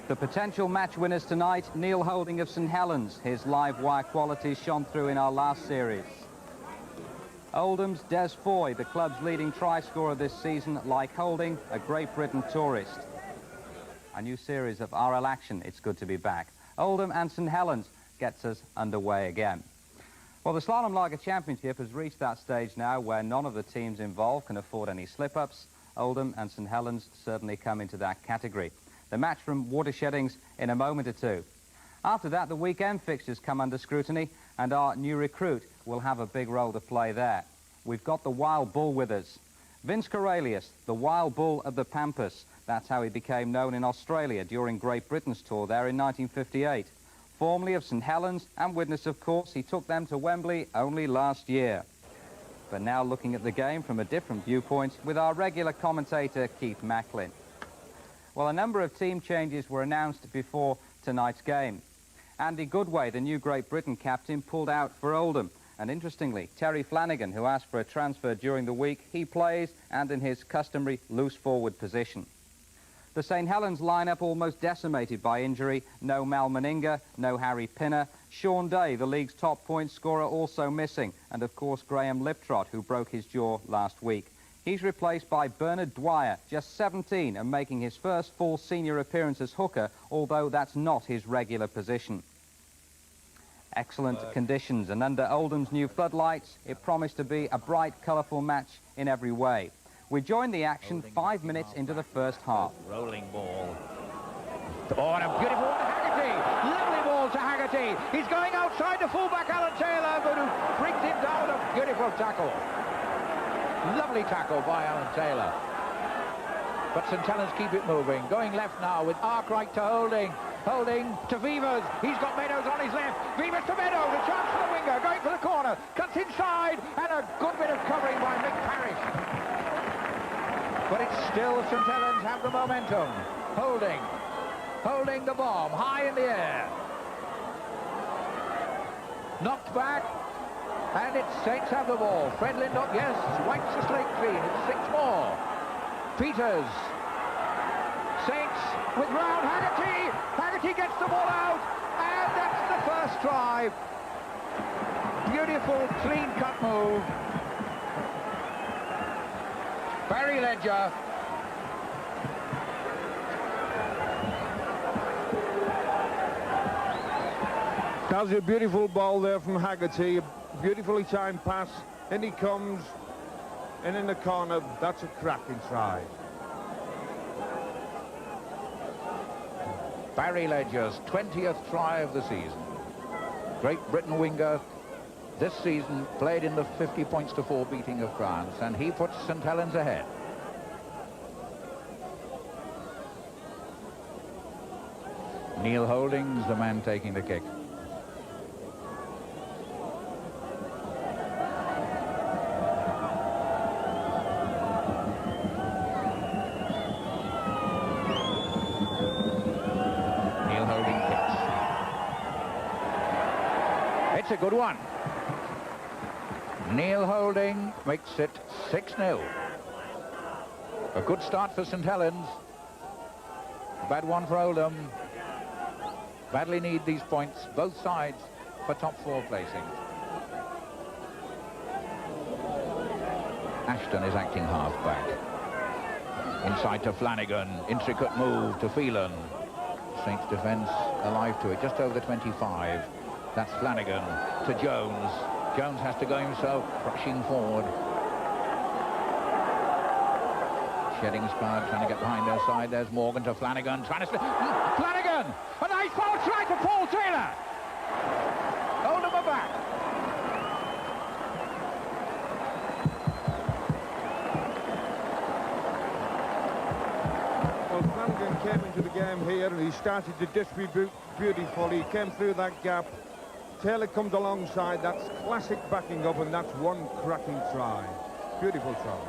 The potential match winners tonight, Neil Holding of St Helens. His live wire qualities shone through in our last series. Oldham's Des Foy, the club's leading try scorer this season, like Holding, a Great Britain tourist. A new series of RL action. It's good to be back. Oldham and St Helens gets us underway again. Well, the Slalom Lager Championship has reached that stage now where none of the teams involved can afford any slip-ups. Oldham and St Helens certainly come into that category. The match from Watersheddings in a moment or two. After that, the weekend fixtures come under scrutiny, and our new recruit will have a big role to play there. We've got the Wild Bull with us. Vince Corelius, the Wild Bull of the Pampas. That's how he became known in Australia during Great Britain's tour there in 1958. Formerly of St Helens and Widnes, of course, he took them to Wembley only last year. But now looking at the game from a different viewpoint with our regular commentator, Keith Macklin. Well, a number of team changes were announced before tonight's game. Andy Goodway, the new Great Britain captain, pulled out for Oldham. And interestingly, Terry Flanagan, who asked for a transfer during the week, he plays and in his customary loose forward position. The St Helens lineup almost decimated by injury. No Mal Meninga, no Harry Pinner. Sean Day, the league's top point scorer, also missing. And of course, Graham Liptrot, who broke his jaw last week. He's replaced by Bernard Dwyer, just 17 and making his first full senior appearance as hooker, although that's not his regular position. Excellent conditions, and under Oldham's new floodlights, it promised to be a bright, colourful match in every way. We joined the action 5 minutes into the first half. Rolling ball. Oh, and a beautiful one to Haggerty. Lovely ball to Haggerty. He's going outside the fullback, Alan Taylor, but who brings him down. A beautiful tackle. Lovely tackle by Alan Taylor. But St Helens keep it moving. Going left now with Arkwright to Holding. Holding to Vivers. He's got Meadows on his left. Vivers to Meadows. A chance for the winger. Going for the corner. Cuts inside. And a good bit of covering by Mick Parrish. But it's still St Helens have the momentum. Holding the bomb high in the air. Knocked back, and it's Saints have the ball. Fred Lindop, yes, wipes the slate clean. It's 6 more. Peters. Saints with round Haggerty. Haggerty gets the ball out, and that's the first try. Beautiful, clean-cut move. Barry Ledger. That's a beautiful ball there from Haggerty. A beautifully timed pass. In he comes. And in the corner, that's a cracking try. Barry Ledger's 20th try of the season. Great Britain winger. This season played in the 50 points to 4 beating of France, and he puts St Helens ahead. Neil Holding's the man taking the kick. Neil Holding kicks. It's a good one. Neil Holding makes it 6-0. A good start for St Helens. Bad one for Oldham. Badly need these points, both sides, for top 4 placings. Ashton is acting half-back. Inside to Flanagan. Intricate move to Phelan. Saints defence alive to it, just over the 25. That's Flanagan to Jones. Jones has to go himself, rushing forward. Shedding's crowd trying to get behind their side. There's Morgan to Flanagan, trying to... Flanagan! A nice ball try to Paul Taylor! Oldham are back. Well, Flanagan came into the game here and he started to distribute beautifully. He came through that gap. Taylor comes alongside. That's classic backing up, and that's one cracking try. Beautiful try.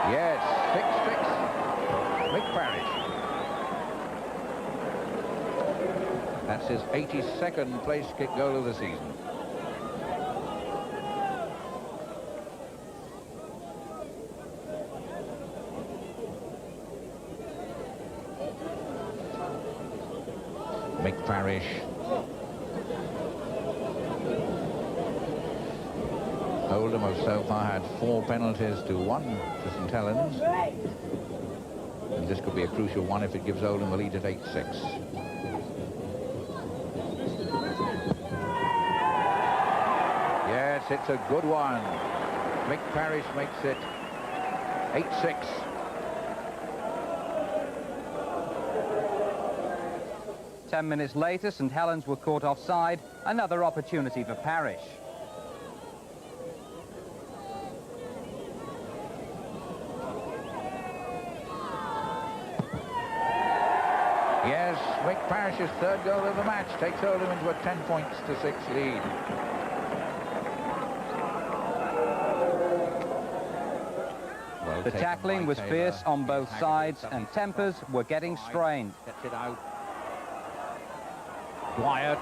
Yes, 6-6. Mick Parrish. That's his 82nd place kick goal of the season. Parish. Oldham have so far had 4 penalties to 1 to St Helens. And this could be a crucial one if it gives Oldham the lead at 8-6. Yes, it's a good one. Mick Parish makes it 8-6. Ten minutes later, St Helens were caught offside. Another opportunity for Parish. Yes, Mick Parish's 3rd goal of the match takes Oldham into a 10-6 lead. Well The taken tackling by was Taylor. fierce on both Haggerty sides suddenly and tempers were getting strained. Gets it out. Dwyer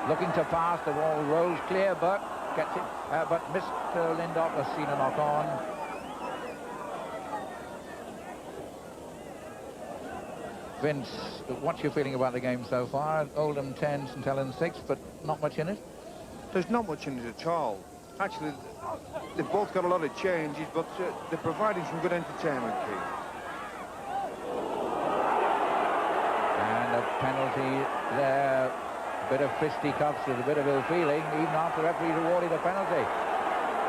looking to pass, the ball rolls clear, but gets it, but Mr. Lindop has seen a knock on. Vince, what's your feeling about the game so far? Oldham 10, St Helens 6, but not much in it? There's not much in it at all. Actually, they've both got a lot of changes, but they're providing some good entertainment, Keith. And a penalty there. A bit of fisticuffs with a bit of ill feeling, even after the referee's awarded a penalty.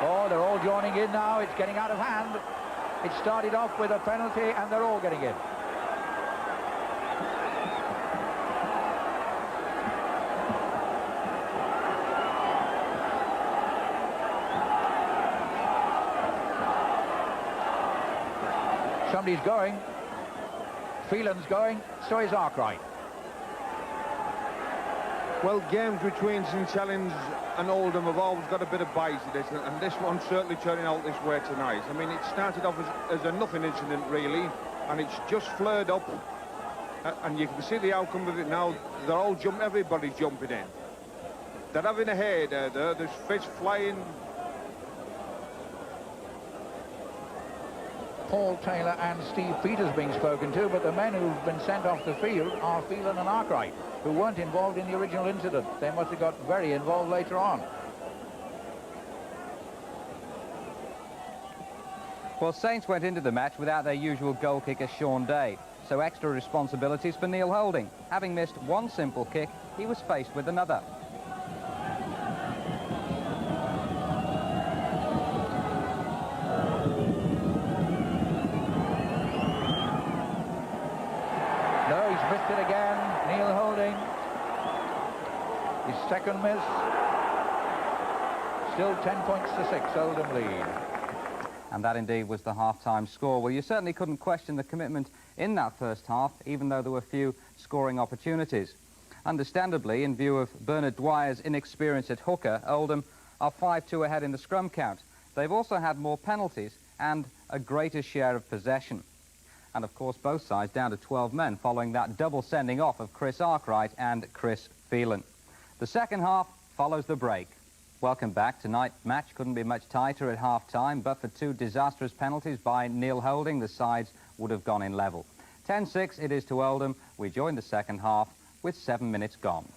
Oh, they're all joining in now. It's getting out of hand. It started off with a penalty, and they're all getting in. Somebody's going. Phelan's going. So is Arkwright. Well, games between St Helens and Oldham have always got a bit of bias to this, and this one's certainly turning out this way tonight. I mean, it started off as a nothing incident, really, and it's just flared up, and you can see the outcome of it now. They're all everybody's jumping in. They're having a heyday there. There's fish flying. Paul Taylor and Steve Peters being spoken to, but the men who've been sent off the field are Phelan and Arkwright, who weren't involved in the original incident. They must have got very involved later on. Well, Saints went into the match without their usual goal kicker, Sean Day. So extra responsibilities for Neil Holding. Having missed one simple kick, he was faced with another. No, he's missed it again. Neil Holding. His second miss. Still 10-6, Oldham lead. And that indeed was the half-time score. Well, you certainly couldn't question the commitment in that first half, even though there were few scoring opportunities. Understandably, in view of Bernard Dwyer's inexperience at hooker, Oldham are 5-2 ahead in the scrum count. They've also had more penalties and a greater share of possession. And of course, both sides down to 12 men following that double sending off of Chris Arkwright and Chris Phelan. The second half follows the break. Welcome back. Tonight's match couldn't be much tighter at half-time, but for 2 disastrous penalties by Neil Holding, the sides would have gone in level. 10-6 it is to Oldham. We join the second half with 7 minutes gone.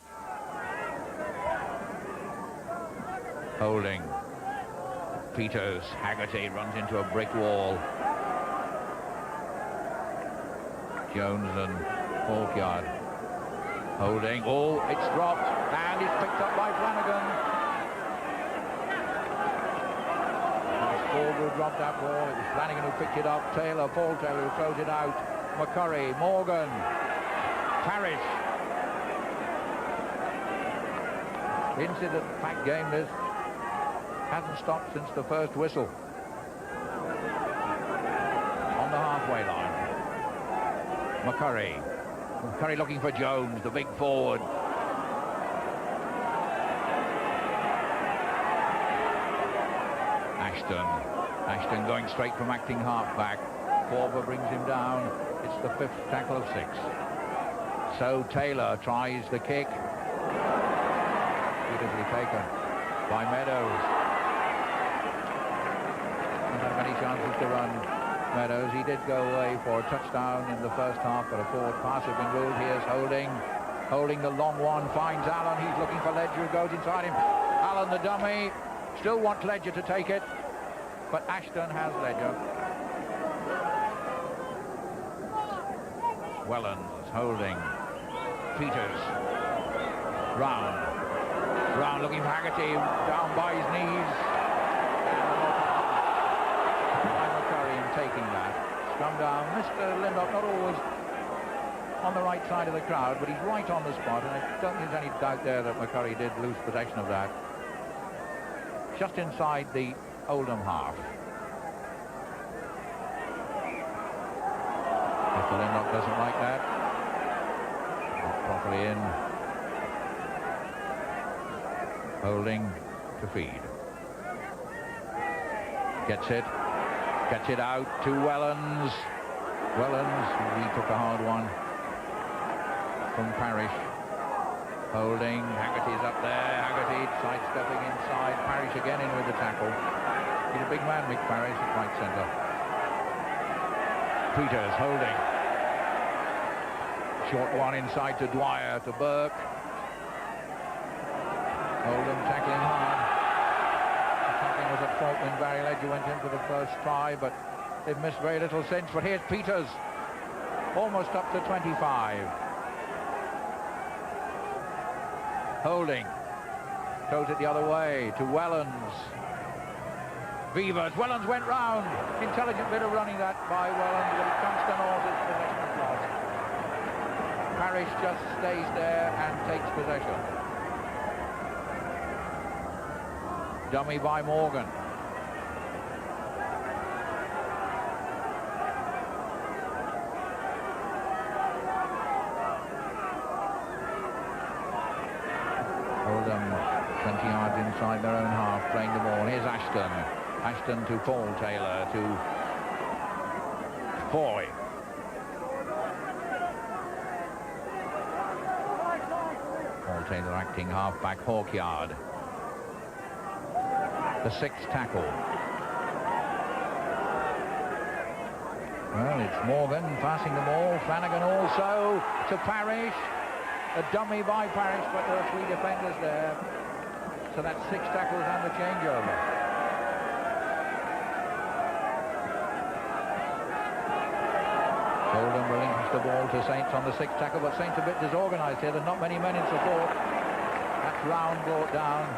Holding. Peters. Haggerty runs into a brick wall. Jones and Hawkyard. Holding. Oh, it's dropped. And it's picked up by Flanagan. Forward dropped that ball. It was Flanagan who picked it up. Taylor, Paul Taylor, who throws it out. McCurry, Morgan, Parish. Incident-packed game this. Hasn't stopped since the first whistle. On the halfway line. McCurry. McCurry looking for Jones, the big forward. Ashton going straight from acting halfback. Corber brings him down. It's the 5th tackle of 6. So Taylor tries the kick. Beautifully taken by Meadows. Not had many chances to run. Meadows, he did go away for a touchdown in the first half, but a forward pass has been ruled. Here's Holding. Holding the long one, finds Allen. He's looking for Ledger, who goes inside him. Allen, the dummy, still wants Ledger to take it, but Ashton has Ledger. Wellens holding. Peters. Round looking for Haggerty, down by his knees. And McCurry in taking that. Scrum down. Mr. Lindop not always on the right side of the crowd, but he's right on the spot, and I don't think there's any doubt there that McCurry did lose possession of that. Just inside the Oldham half. Mr. Lindop doesn't like that. Not properly in. Holding to feed. Gets it out to Wellens. He took a hard one from Parrish. Holding, Haggerty's up there. Haggerty sidestepping inside. Parrish again in with the tackle. He's a big man, Mick Parrish, at right centre. Peters holding. Short one inside to Dwyer, to Burke. Oldham tackling hard. The tackling was at fault when Barry Ledger went in for the first try, but they've missed very little since. But here's Peters, almost up to 25. Holding. Throws it the other way to Wellens. Vivers. Wellens went round. Intelligent bit of running that by Wellens, but it comes to naught as possession is lost. Parrish just stays there and takes possession. Dummy by Morgan. Oldham 20 yards inside their own half, playing the ball. Here's Ashton. Ashton to Paul Taylor, to Foy. Paul Taylor acting half-back. Hawkyard. The sixth tackle. Well, it's Morgan passing the ball. Flanagan also to Parrish. A dummy by Parrish, but there are three defenders there. So that's six tackles and the changeover. Oldham relinquished the ball to Saints on the sixth tackle, but Saints a bit disorganised here. There's not many men in support. That's Round brought down.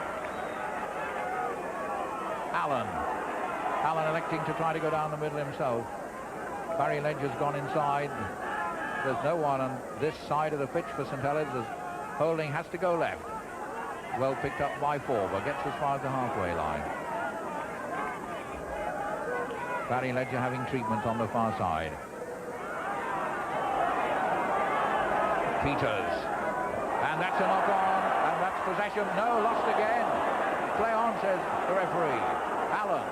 Allen electing to try to go down the middle himself. Barry Ledger's gone inside. There's no one on this side of the pitch for St Helens. Holding has to go left. Well picked up by Forber, gets as far as the halfway line. Barry Ledger having treatment on the far side. Peters. And that's a knock on, and that's possession. No, lost again. Play on, says the referee. Allen.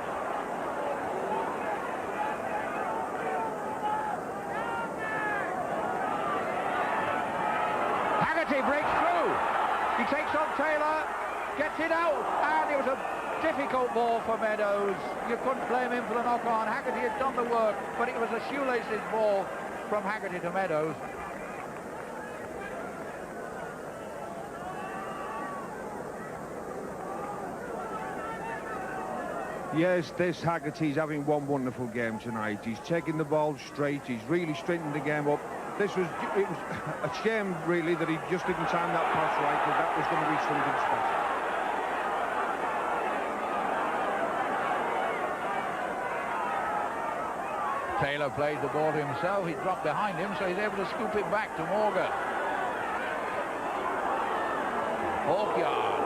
Haggerty breaks through. He takes on Taylor, gets it out, and it was a difficult ball for Meadows. You couldn't blame him for the knock-on. Haggerty had done the work, but it was a shoelaces ball from Haggerty to Meadows. Yes, this Haggerty's having one wonderful game tonight. He's taking the ball straight. He's really straightened the game up. It was a shame, really, that he just didn't time that pass right, because that was going to be something special. Taylor plays the ball to himself. He dropped behind him, so he's able to scoop it back to Morgan. Hawkyard.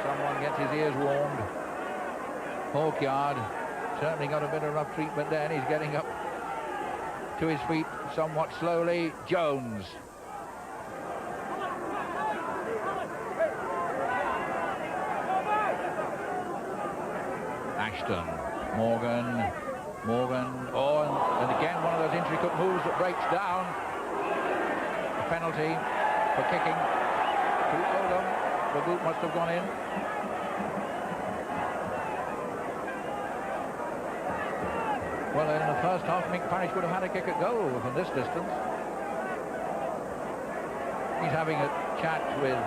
Someone gets his ears warmed. Hawkyard certainly got a bit of rough treatment there, and he's getting up to his feet somewhat slowly. Jones. Ashton. Morgan. Oh, and again one of those intricate moves that breaks down. A penalty for kicking to Oldham. The boot must have gone in. Well, in the first half, Mick Parrish would have had a kick at goal from this distance. He's having a chat with...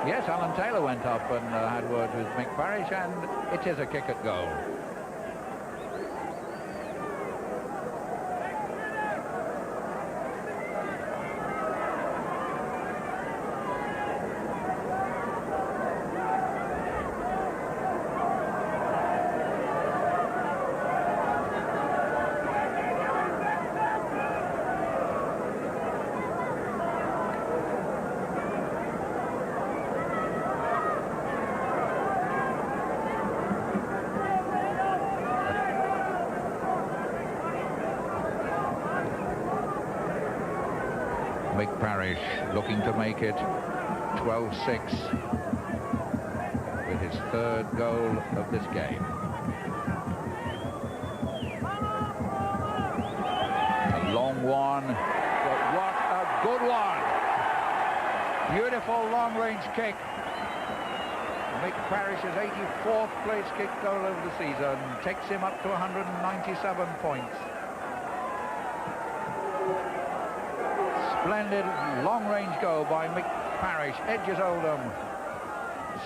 Yes, Alan Taylor went up and had words with Mick Parrish, and it is a kick at goal. Mick Parrish looking to make it 12-6 with his third goal of this game. A long one, but what a good one. Beautiful long-range kick. Mick Parrish's 84th place kick goal of the season takes him up to 197 points. Splendid long-range goal by Mick Parrish. Edges Oldham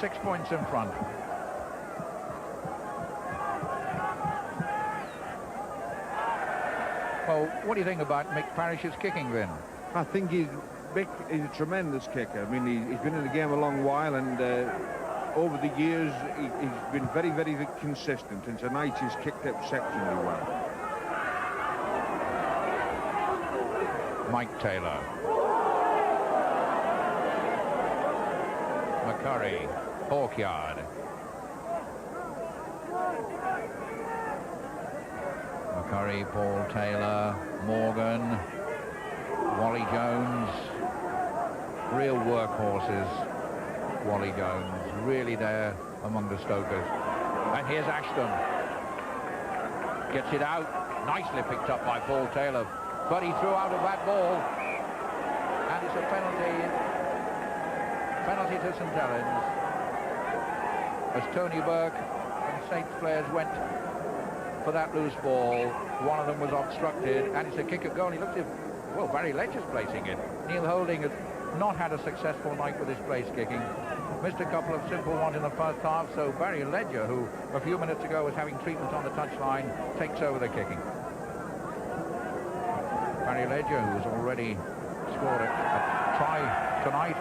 6 points in front. Well, what do you think about Mick Parrish's kicking then? I think Mick is a tremendous kicker. I mean, he's been in the game a long while, and over the years he's been very, very consistent, and tonight he's kicked exceptionally well. Mike Taylor. McCurry. Hawkyard. McCurry, Paul Taylor, Morgan, Wally Jones. Real workhorses, Wally Jones. Really there among the Stokers. And here's Ashton. Gets it out. Nicely picked up by Paul Taylor. But he threw out a bad ball, and it's a penalty to St Helens, as Tony Burke and Saints players went for that loose ball. One of them was obstructed, and it's a kick at goal. He looks at, well, Barry Ledger's placing it. Neil Holding has not had a successful night with his place kicking. Missed a couple of simple ones in the first half, so Barry Ledger, who a few minutes ago was having treatment on the touchline, takes over the kicking. Barry Ledger, who has already scored a try tonight.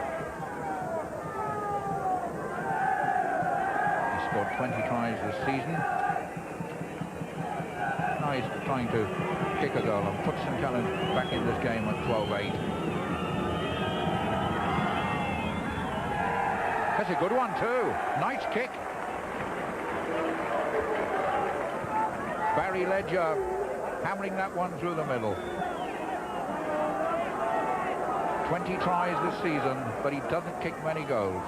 He scored 20 tries this season. Now he's trying to kick a goal and put St Helens back in this game at 12-8. That's a good one too. Nice kick. Barry Ledger hammering that one through the middle. 20 tries this season, but he doesn't kick many goals.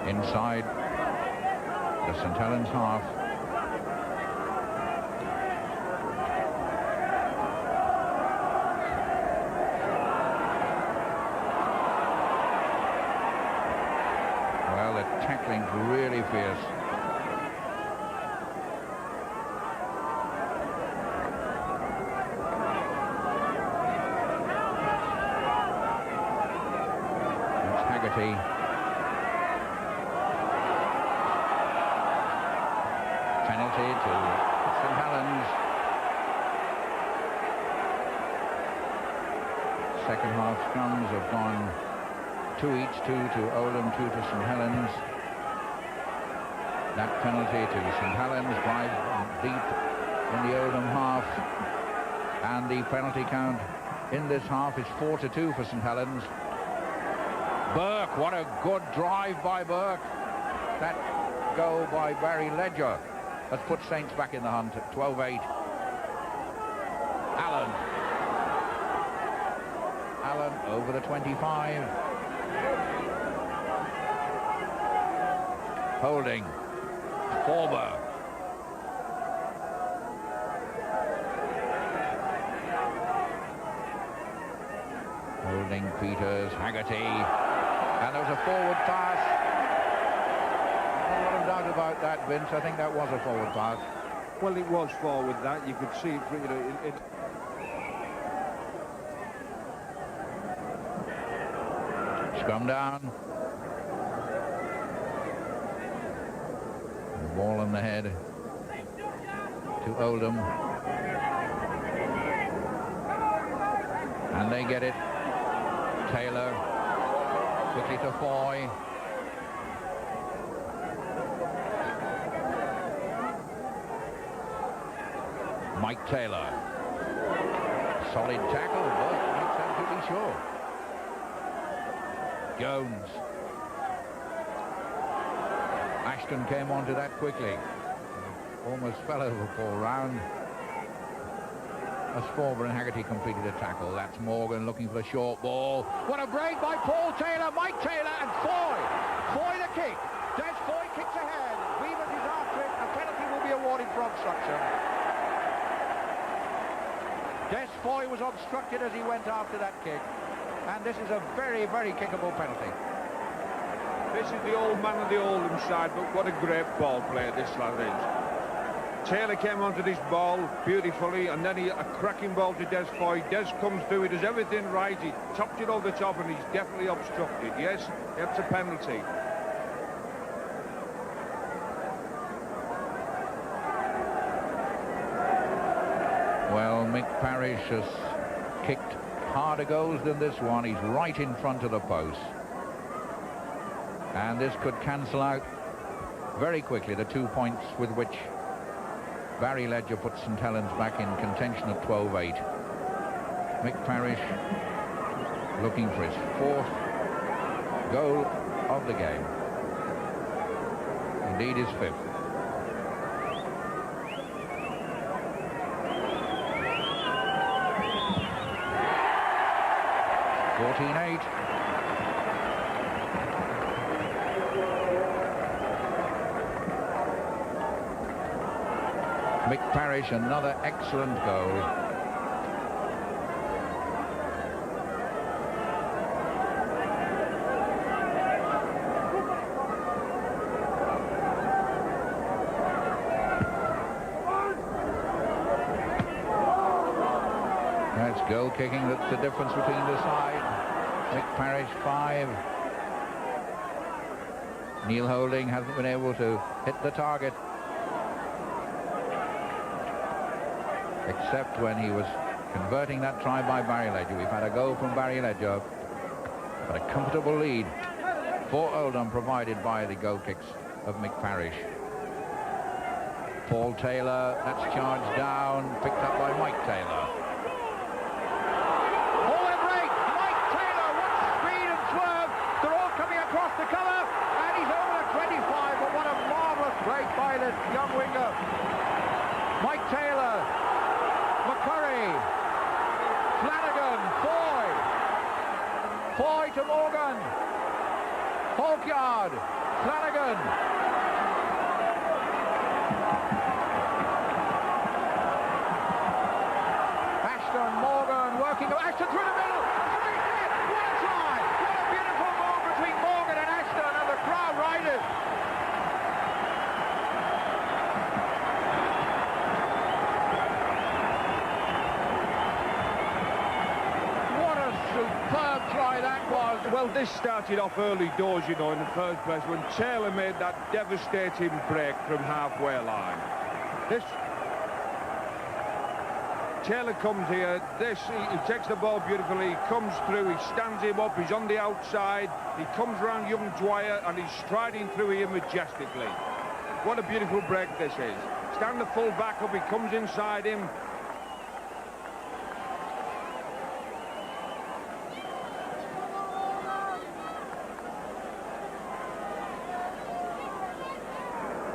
Inside the St Helens half. Well, the tackling's really fierce. That's Haggerty. Penalty to St Helens. Second half scrums have gone 2 each, 2 to Oldham, 2 to St Helens. That penalty to St Helens, drive deep in the Oldham half, and the penalty count in this half is 4-2 for St Helens. Burke, what a good drive by Burke. That goal by Barry Ledger has put Saints back in the hunt at 12-8. over the 25. Holding. Forber. Holding, Peters, Haggerty. And there was a forward pass. A lot of doubt about that, Vince. I think that was a forward pass. Well, it was forward that. You could see it, you know, Scrum down. Ball on the head to Oldham. And they get it. Taylor quickly to Foy. Mike Taylor. Solid tackle, but makes absolutely sure. Jones. Ashton came onto that quickly. Almost fell over Paul Round. As Forber and Haggerty completed a tackle. That's Morgan looking for the short ball. What a break by Paul Taylor, Mike Taylor, and Foy. Foy the kick. Des Foy kicks ahead. Weavers is after it. A penalty will be awarded for obstruction. Des Foy was obstructed as he went after that kick. And this is a very, very kickable penalty. this is the old man of the Oldham side, but what a great ball player this lad is. Taylor came onto this ball beautifully, and then a cracking ball to Des Foy. Des comes through, he does everything right, he topped it over the top, and he's definitely obstructed. Yes, that's a penalty. Well, Mick Parrish has kicked harder goals than this one. He's right in front of the post. And this could cancel out very quickly the 2 points with which Barry Ledger put St Helens back in contention at 12-8. Mick Parrish looking for his fourth goal of the game. Indeed his fifth. Mick Parrish, another excellent goal. That's goal kicking, that's the difference between the side. Mick Parrish 5. Neil Holding hasn't been able to hit the target, except when he was converting that try by Barry Ledger. We've had a goal from Barry Ledger, but a comfortable lead for Oldham provided by the goal kicks of Mick Parrish. Paul Taylor, that's charged down, picked up by Mike Taylor. Across the colour, and he's over the 25, but what a marvellous break by this young winger. Mike Taylor, McCurry, Flanagan, Foy to Morgan, Hawkyard, Flanagan. Ashton, Morgan, working, Ashton through the middle. Riders. What a superb try that was. Well, this started off early doors, you know, in the first place, when Taylor made that devastating break from halfway line. Taylor comes here, he takes the ball beautifully, he comes through, he stands him up, he's on the outside, he comes round young Dwyer and he's striding through here majestically. What a beautiful break this is. Stand the full back up, he comes inside him.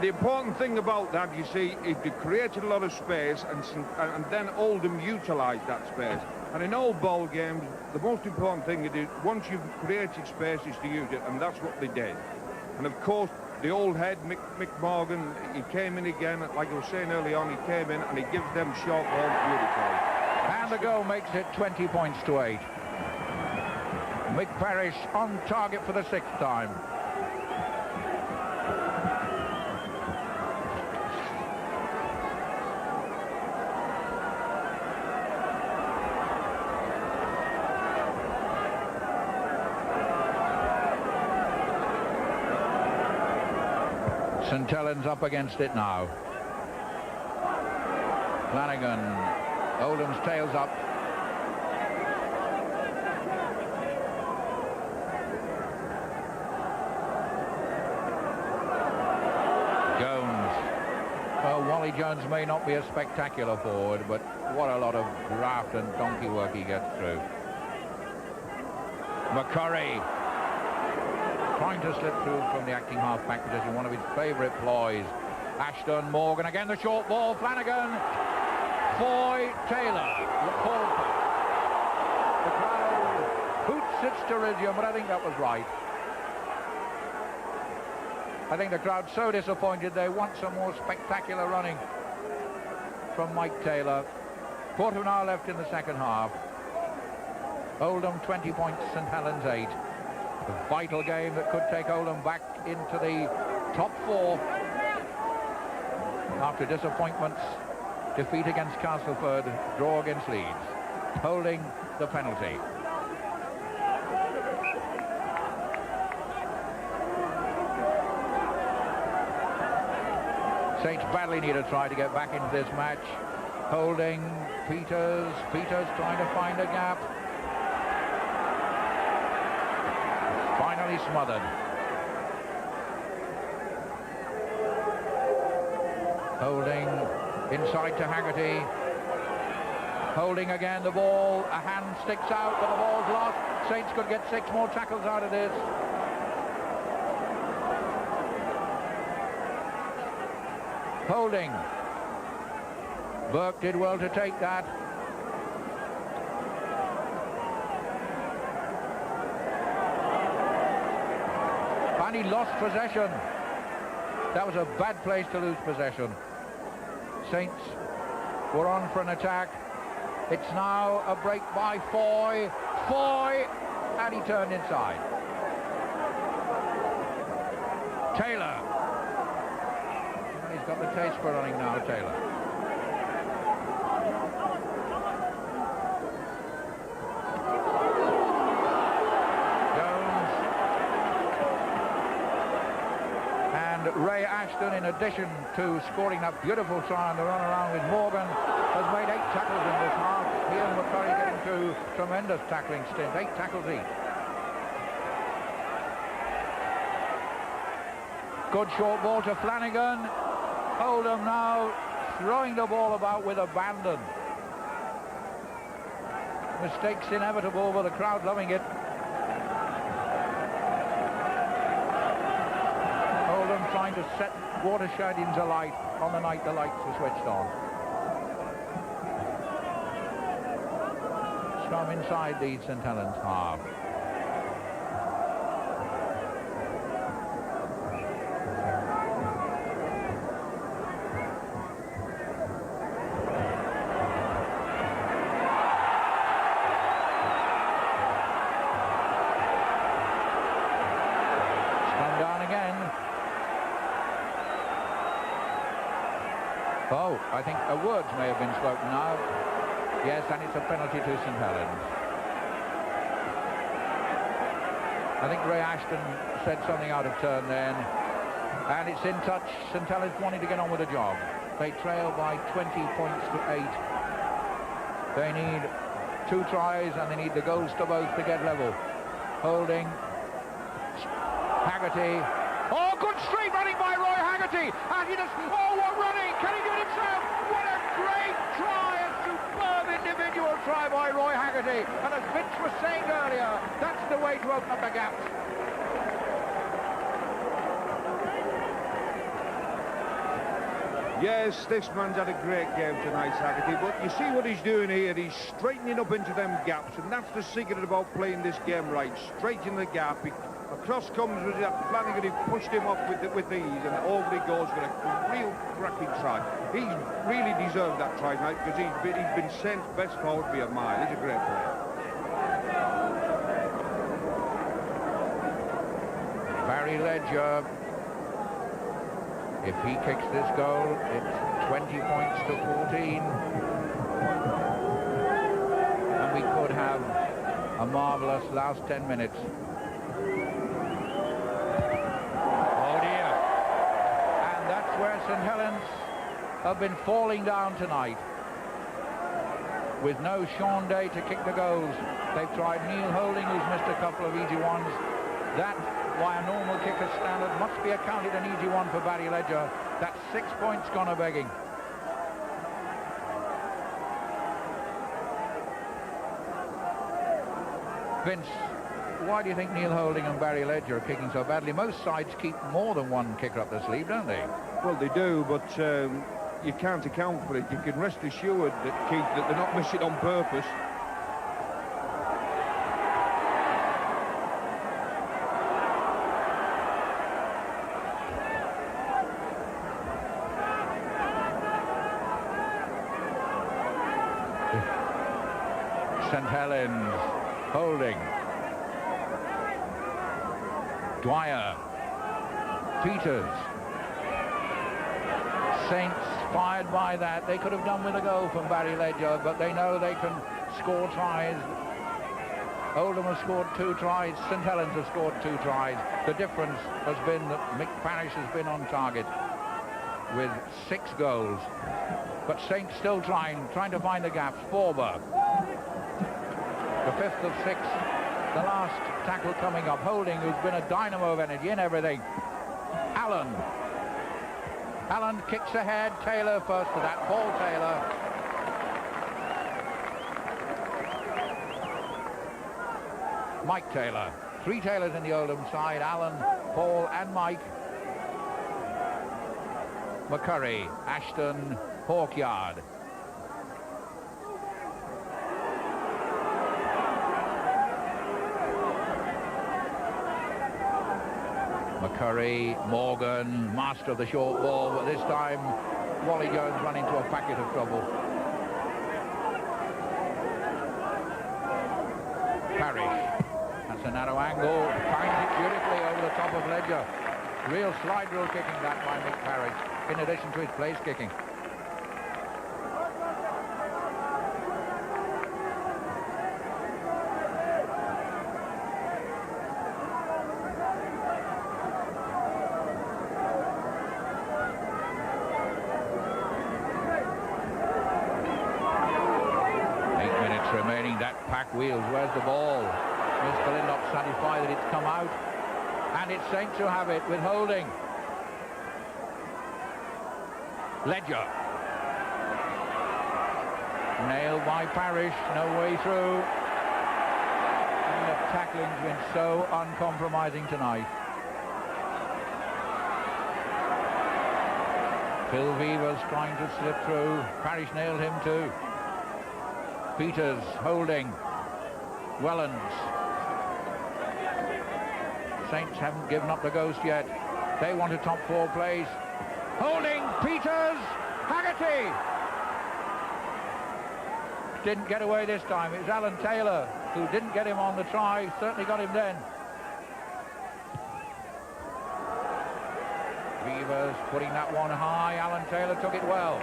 The important thing about that, you see, is they created a lot of space, and then Oldham utilised that space. And in all ball games, the most important thing is once you've created space is to use it, and that's what they did. And of course, the old head, Mick Morgan, he came in again, like I was saying early on, he came in and he gives them short balls beautifully. And the goal makes it 20 points to 8. Mick Parrish on target for the 6th time. St Helens up against it now. Flanagan, Oldham's tails up. Jones. Well, Wally Jones may not be a spectacular forward, but what a lot of graft and donkey work he gets through. McCurry trying to slip through from the acting half-back position, one of his favourite ploys. Ashton, Morgan, again the short ball, Flanagan, Foy, Taylor, Paulson. The crowd hoots its derision, but I think that was right. I think the crowd's so disappointed they want some more spectacular running from Mike Taylor. Quarter of an hour left in the second half. Oldham 20 points, St Helens 8. A vital game that could take Oldham back into the top 4 after disappointments, defeat against Castleford, draw against Leeds, holding the penalty. Saints badly need a try to get back into this match. Holding, Peters trying to find a gap. Finally smothered. Holding inside to Haggerty. Holding again the ball. A hand sticks out, but the ball's lost. Saints could get 6 more tackles out of this. Holding. Burke did well to take that. And he lost possession. That was a bad place to lose possession. Saints were on for an attack. It's now a break by Foy, and he turned inside. Taylor. He's got the taste for running now, Taylor. Ray Ashton, in addition to scoring that beautiful try on the run around with Morgan, has made 8 tackles in this half. He and McCurry getting to tremendous tackling stint, 8 tackles each. Good short ball to Flanagan. Oldham now throwing the ball about with abandon. Mistakes inevitable, but the crowd loving it. Trying to set Watershed into light on the night the lights were switched on. Scrum inside the St Helens half. Oh, I think words may have been spoken now. Yes, and it's a penalty to St Helens. I think Ray Ashton said something out of turn then. And it's in touch. St Helens wanting to get on with the job. They trail by 20 points to 8. They need 2 tries and they need the goals to both to get level. Holding. Haggerty. Oh, good straight running by Roy Haggerty. And he just, oh, what running. Can he do it himself? What a great try. A superb individual try by Roy Haggerty. And as Vince was saying earlier, that's the way to open up the gaps. Yes, this man's had a great game tonight, Haggerty, but you see what he's doing here. He's straightening up into them gaps, and that's the secret about playing this game right. Straightening the gap. Across comes with that Flanagan, he pushed him off with ease, and over he goes for a real cracking try. He really deserved that try tonight, because he's been sent best forward by a mile. He's a great player. Barry Ledger, if he kicks this goal, it's 20 points to 14. And we could have a marvellous last 10 minutes. Oh dear. And that's where St Helens have been falling down tonight. With no Sean Day to kick the goals. They've tried Neil Holding, who's missed a couple of easy ones. That, why a normal kicker's standard, must be accounted an easy one for Barry Ledger. That's 6 points gone a-begging. Vince, why do you think Neil Holding and Barry Ledger are kicking so badly? Most sides keep more than one kicker up their sleeve, don't they? Well, they do, but you can't account for it. You can rest assured that, Keith, that they're not missing on purpose. St Helens, Holding, Dwyer, Peters. Saints fired by that. They could have done with a goal from Barry Ledger, but they know they can score tries. Oldham has scored 2 tries. St Helens have scored 2 tries. The difference has been that Mick Parrish has been on target with 6 goals. But Saints still trying to find the gaps. Forber, the 5th of 6. The last tackle coming up. Holding, who's been a dynamo of energy and everything. Allen kicks ahead. Taylor first to that. Paul Taylor. Mike Taylor. 3 Taylors in the Oldham side. Allen, Paul and Mike. McCurry, Ashton, Hawkyard. McCurry, Morgan, master of the short ball, but this time Wally Jones run into a packet of trouble. Parrish, that's a narrow angle, finds it beautifully over the top of Ledger. Real slide rule kicking that by Mick Parrish, in addition to his place kicking. Remaining, that pack wheels. Where's the ball? Mr. Lindop satisfied that it's come out, and it's Saints who have it with Holding. Ledger nailed by Parrish, no way through, and the tackling's been so uncompromising tonight. Phil Vivas trying to slip through. Parrish nailed him too. Peters, Holding, Wellens. Saints haven't given up the ghost yet. They want a top 4 place. Holding, Peters, Haggerty. Didn't get away this time. It was Alan Taylor who didn't get him on the try. Certainly got him then. Beavers putting that one high. Alan Taylor took it well.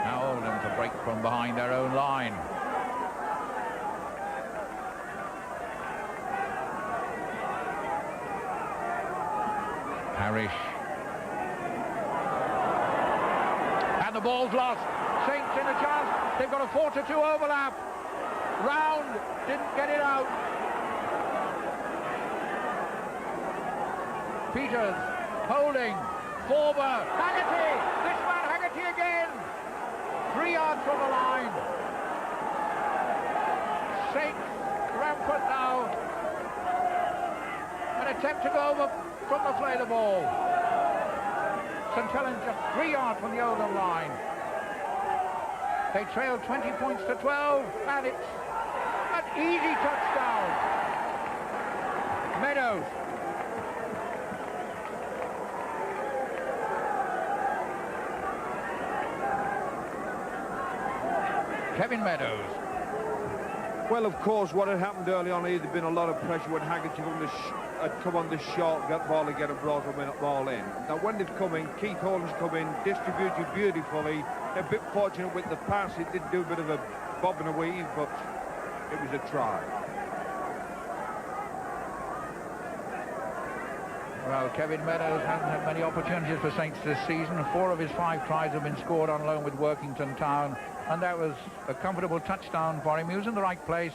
Now Oldham to break from behind their own line. Parrish. And the ball's lost. Saints in a chance. They've got a 4-2 overlap. Round didn't get it out. Peters, Holding, Forber, Haggerty. This man Haggerty again. 3 yards from the line. Saints rampant now. An attempt to go over from the play the ball. St Helens just 3 yards from the Oldham line. They trail 20 points to 12, and it's an easy touchdown. Meadows. Kevin Meadows. Well, of course, what had happened early on here, there'd been a lot of pressure when Haggerty had come on this short ball to get a broad ball in. Now, when they've come in, Keith Holmes come in, distributed beautifully. A bit fortunate with the pass. It did do a bit of a bob and a weave, but it was a try. Well, Kevin Meadows hasn't had many opportunities for Saints this season. 4 of his 5 tries have been scored on loan with Workington Town, and that was a comfortable touchdown for him. He was in the right place.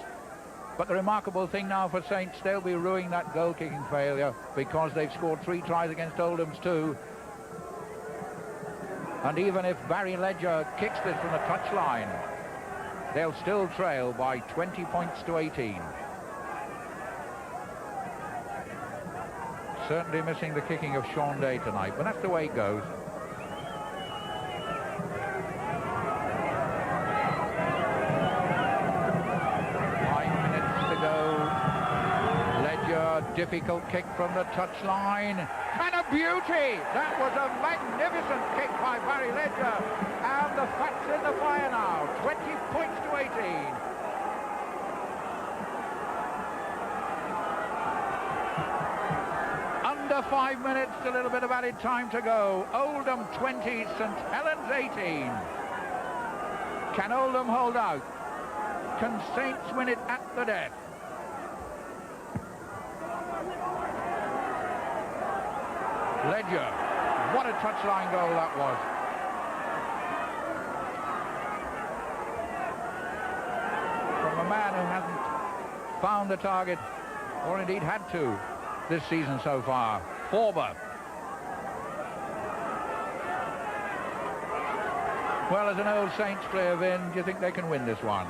But the remarkable thing now for Saints, they'll be ruining that goal-kicking failure because they've scored 3 tries against Oldham's 2. And even if Barry Ledger kicks this from the touchline, they'll still trail by 20 points to 18. Certainly missing the kicking of Sean Day tonight, but that's the way it goes. Difficult kick from the touchline, and a beauty! That was a magnificent kick by Barry Ledger, and the Fats in the fire now, 20 points to 18. Under 5 minutes, a little bit of added time to go. Oldham 20, St Helens 18. Can Oldham hold out? Can Saints win it at the death? Ledger, what a touchline goal that was. From a man who hasn't found the target, or indeed had to, this season so far. Forber. Well, as an old Saints player, Vin, do you think they can win this one?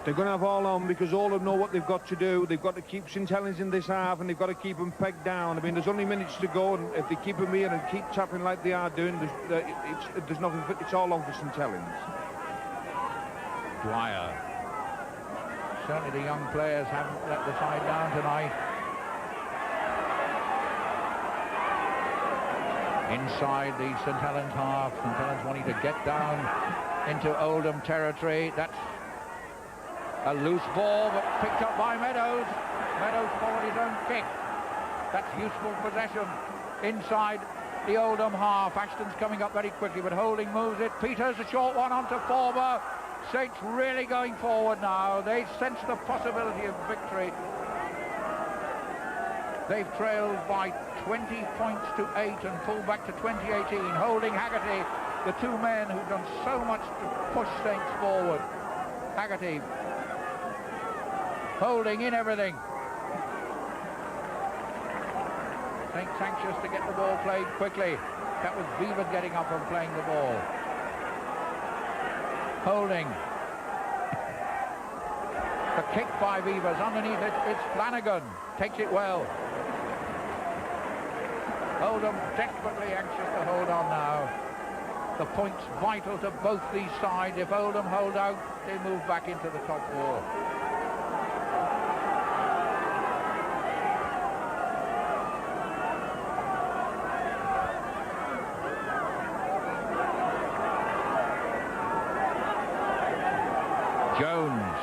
They're going to have all on because all of them know what they've got to do. They've got to keep St Helens in this half, and they've got to keep them pegged down. I mean, there's only minutes to go, and if they keep them here and keep tapping like they are doing, there's nothing. It's all on for St Helens. Dwyer. Certainly the young players haven't let the side down tonight. Inside the St Helens half, St Helens wanting to get down into Oldham territory. That's a loose ball, but picked up by Meadows. Meadows followed his own kick. That's useful possession inside the Oldham half. Ashton's coming up very quickly, but Holding moves it. Peters, a short one onto Forber. Saints really going forward now. They sense the possibility of victory. They've trailed by 20 points to 8 and pulled back to 2018. Holding, Haggerty, the 2 men who've done so much to push Saints forward. Haggerty, Holding in everything. Saints anxious to get the ball played quickly. That was Beaver getting up and playing the ball. Holding. The kick by Beavers. Underneath it, it's Flanagan. Takes it well. Oldham desperately anxious to hold on now. The point's vital to both these sides. If Oldham hold out, they move back into the top 4. Jones.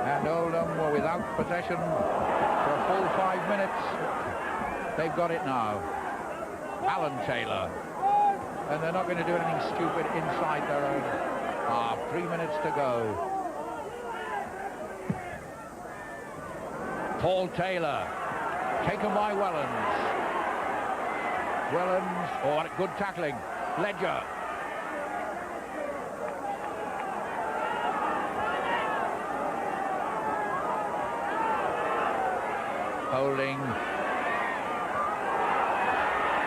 And Oldham were without possession for a full 5 minutes. They've got it now. Alan Taylor. And they're not going to do anything stupid inside their own half. 3 minutes to go. Paul Taylor. Taken by Wellens. Wellens, oh, good tackling. Ledger. Holding.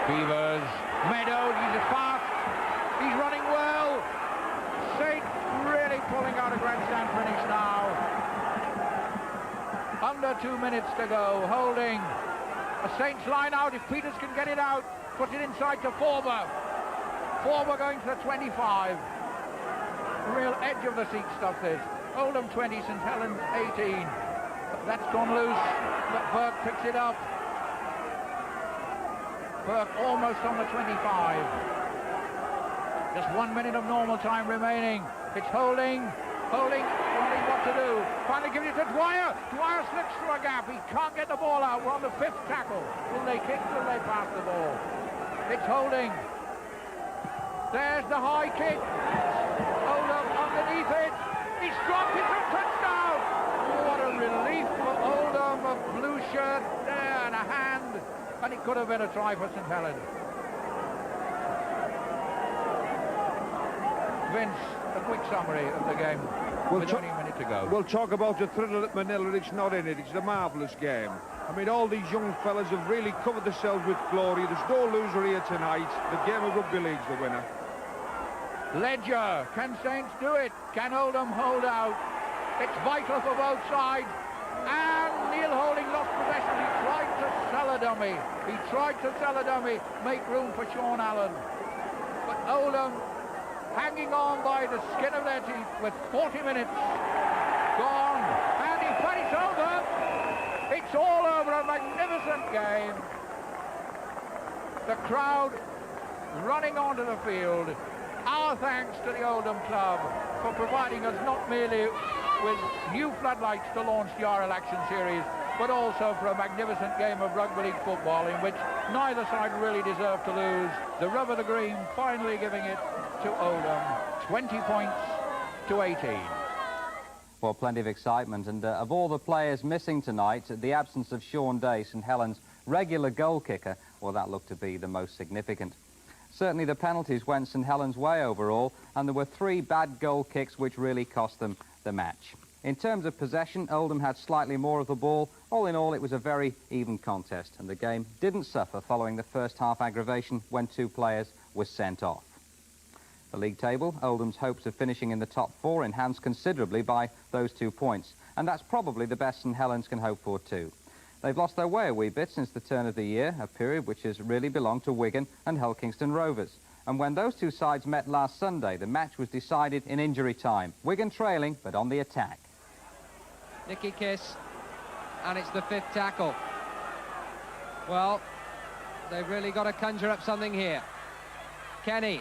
Beavers. Meadows, he's fast. He's running well. Saints really under 2 minutes to go. Holding. A Saints line out. If Peters can get it out, put it inside to Former. Former going to the 25. Real edge of the seat stuff this. Oldham 20, St Helens 18. That's gone loose, but Burke picks it up. Burke almost on the 25. Just 1 minute of normal time remaining. It's Holding, wondering what to do. Finally giving it to Dwyer. Dwyer slips through a gap. He can't get the ball out. We're on the 5th tackle. Will they kick? Will they pass the ball? It's Holding. There's the high kick. Oldham underneath it. He's dropped it for a touchdown. Oh, what a relief for Oldham. A blue shirt there and a hand. And it could have been a try for St Helens. Vince, a quick summary of the game with only a minute to go. We'll talk about the thriller at Manila. It's not in it. It's the marvellous game. I mean, all these young fellas have really covered themselves with glory. There's no loser here tonight. The game of rugby league's the winner. Ledger, can Saints do it? Can Oldham hold out? It's vital for both sides. And Neil Holding lost possession. He tried to sell a dummy. Make room for Sean Allen. But Oldham hanging on by the skin of their teeth with 40 minutes gone. And it's over. It's all over. A magnificent game. The crowd running onto the field. Our thanks to the Oldham club for providing us not merely with new floodlights to launch the RL Action Series, but also for a magnificent game of rugby league football in which neither side really deserved to lose. The rub of the green finally giving it to Oldham, 20 points to 18. Well, plenty of excitement, and of all the players missing tonight, the absence of Sean Day, St Helens' regular goal kicker, well, that looked to be the most significant. Certainly the penalties went St Helens' way overall, and there were 3 bad goal kicks which really cost them the match. In terms of possession, Oldham had slightly more of the ball. All in all, it was a very even contest, and the game didn't suffer following the first half aggravation when 2 players were sent off. The league table, Oldham's hopes of finishing in the top 4 enhanced considerably by those 2 points, and that's probably the best St Helens can hope for too. They've lost their way a wee bit since the turn of the year, a period which has really belonged to Wigan and Hull Kingston Rovers. And when those 2 sides met last Sunday, the match was decided in injury time. Wigan trailing, but on the attack. Nicky Kiss, and it's the 5th tackle. Well, they've really got to conjure up something here. Kenny,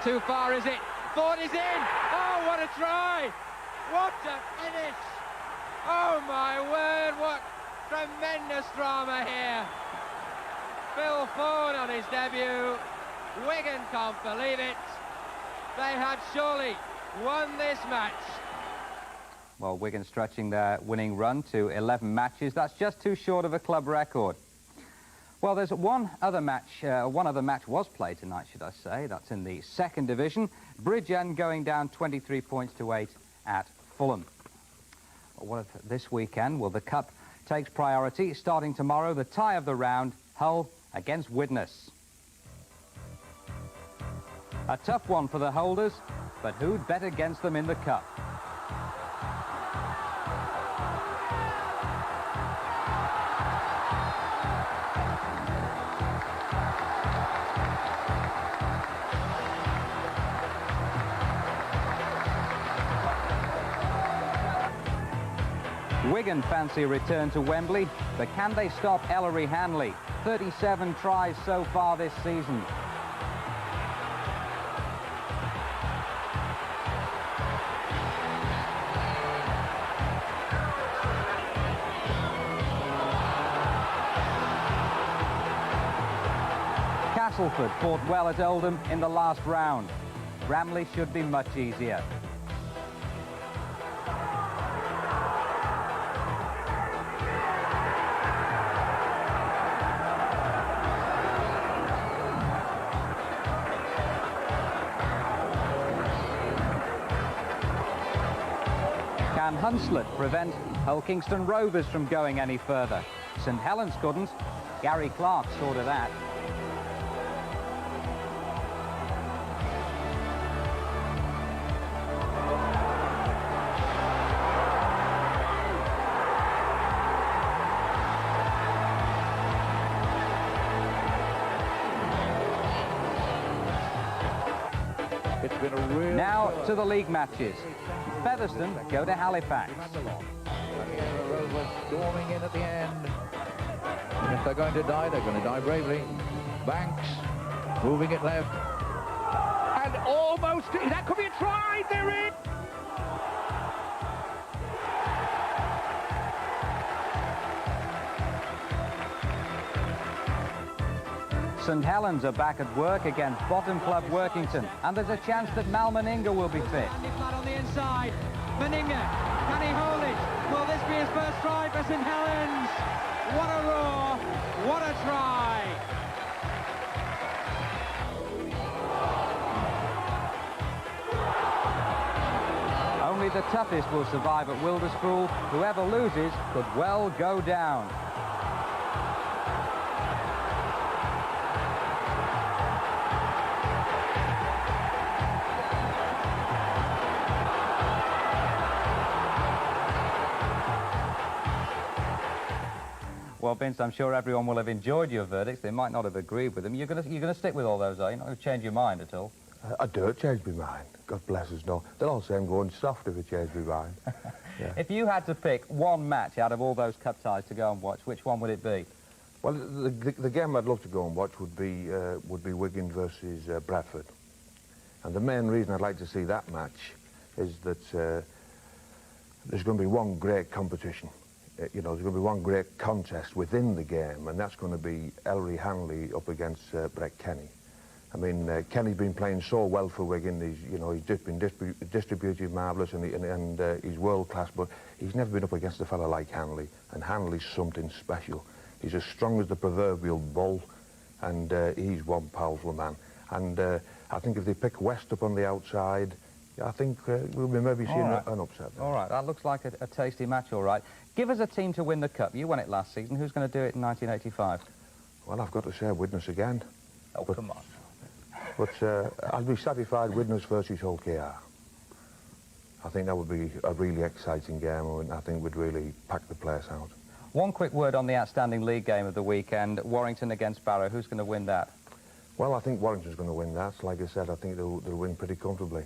too far is it? Ford is in! Oh, what a try! What a finish! Oh, my word, what tremendous drama here. Phil Ford on his debut. Wigan can't believe it. They had surely won this match. Well, Wigan stretching their winning run to 11 matches. That's just too short of a club record. Well, there's one other match was played tonight, should I say. That's in the 2nd division. Bridgend going down 23 points to 8 at Fulham. What if this weekend? Well, the Cup takes priority. Starting tomorrow, the tie of the round, Hull against Widnes. A tough one for the holders, but who'd bet against them in the Cup? Wigan fancy a return to Wembley, but can they stop Ellery Hanley? 37 tries so far this season. Castleford fought well at Oldham in the last round. Bramley should be much easier. Can Hunslet prevent Hull Kingston Rovers from going any further? St Helens couldn't. Gary Clark sorted that. It's been a real... Now to the league matches. Featherstone go to Halifax. Was storming in at the end. And if they're going to die, they're going to die bravely. Banks moving it left. And almost... That could be a try! They're in! St Helens are back at work against bottom club Workington, and there's a chance that Mal Meninga will be fit. Flat on the inside. Meninga, can he hold it? Will this be his first try for St Helens? What a roar! What a try! Only the toughest will survive at Wilderspool. Whoever loses could well go down. Well, Vince, I'm sure everyone will have enjoyed your verdicts. They might not have agreed with them. You're going to stick with all those, are you? Not going to change your mind at all? I don't change my mind. God bless us, no. They'll all say I'm going soft if I change my mind. Yeah. If you had to pick one match out of all those cup ties to go and watch, which one would it be? Well, the game I'd love to go and watch would be Wigan versus Bradford. And the main reason I'd like to see that match is that there's going to be one great competition. You know, there's going to be one great contest within the game, and that's going to be Ellery Hanley up against Brett Kenny. I mean, Kenny's been playing so well for Wigan. He's just been distributed marvellous, and he's world class. But he's never been up against a fella like Hanley, and Hanley's something special. He's as strong as the proverbial bull, and he's one powerful man. And I think if they pick West up on the outside, I think we'll be maybe seeing an upset there. All right, that looks like a tasty match, all right. Give us a team to win the cup. You won it last season. Who's going to do it in 1985? Well, I've got to say Widnes again. Oh, but, come on. But I'll be satisfied Widnes versus Hull KR. I think that would be a really exciting game, and I think we'd really pack the place out. One quick word on the outstanding league game of the weekend, Warrington against Barrow. Who's going to win that? Well, I think Warrington's going to win that. Like I said, I think they'll win pretty comfortably.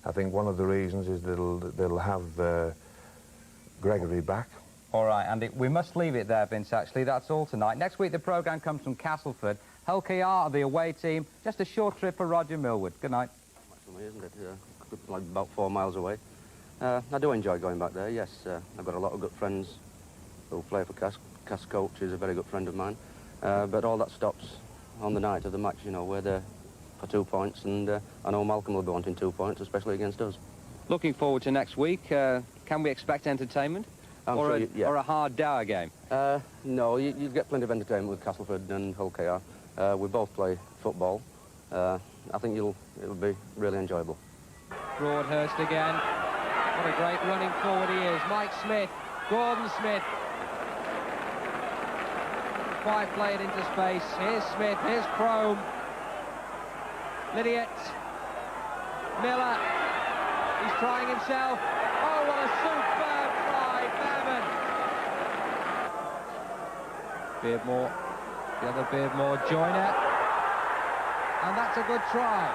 I think one of the reasons is they'll have Gregory back. All right, Andy, we must leave it there, Vince, actually. That's all tonight. Next week, the programme comes from Castleford. Hull KR are the away team. Just a short trip for Roger Millwood. Good night. Much for me, isn't it? Like about 4 miles away. I do enjoy going back there, yes. I've got a lot of good friends who play for Cass. Cass coach is a very good friend of mine. But all that stops on the night of the match, you know, we're there for 2 points, and I know Malcolm will be wanting 2 points, especially against us. Looking forward to next week. Can we expect entertainment? Or a hard dour game? No, you get plenty of entertainment with Castleford and Hull KR. We both play football. I think it'll be really enjoyable. Broadhurst again. What a great running forward he is. Mike Smith, Gordon Smith. Quite played into space. Here's Smith, here's Crome. Lydiot. Miller. He's trying himself. Oh, what a superb try, Behrman. Beardmore. The other Beardmore, Joyner. And that's a good try.